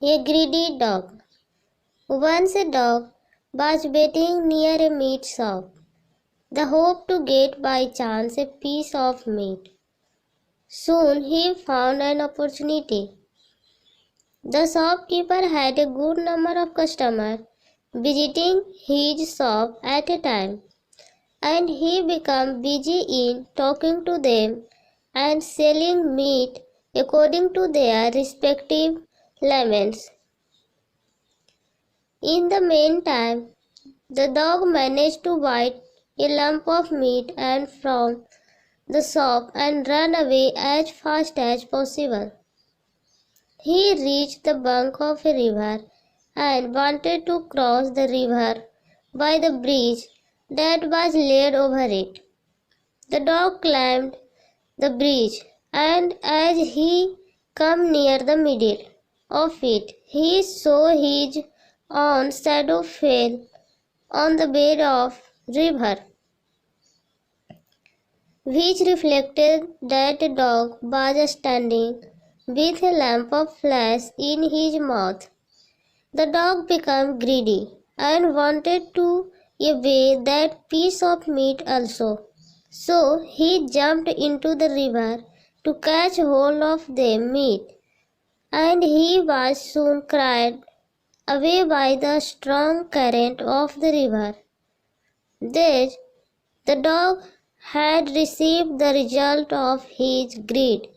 A greedy dog. Once a dog was waiting near a meat shop, the hope to get by chance a piece of meat. Soon he found an opportunity. The shopkeeper had a good number of customers visiting his shop at a time, and he became busy in talking to them and selling meat according to their respective laments. In the meantime, the dog managed to bite a lump of meat and from the shop and run away as fast as possible. He reached the bank of a river and wanted to cross the river by the bridge that was laid over it. The dog climbed the bridge, and as he came near the middle of it, he saw his own shadow fell on the bed of river, which reflected that the dog was standing with a lump of flesh in his mouth. The dog became greedy and wanted to weigh that piece of meat also. So he jumped into the river to catch hold of the meat, and he was soon carried away by the strong current of the river. Thus, the dog had received the result of his greed.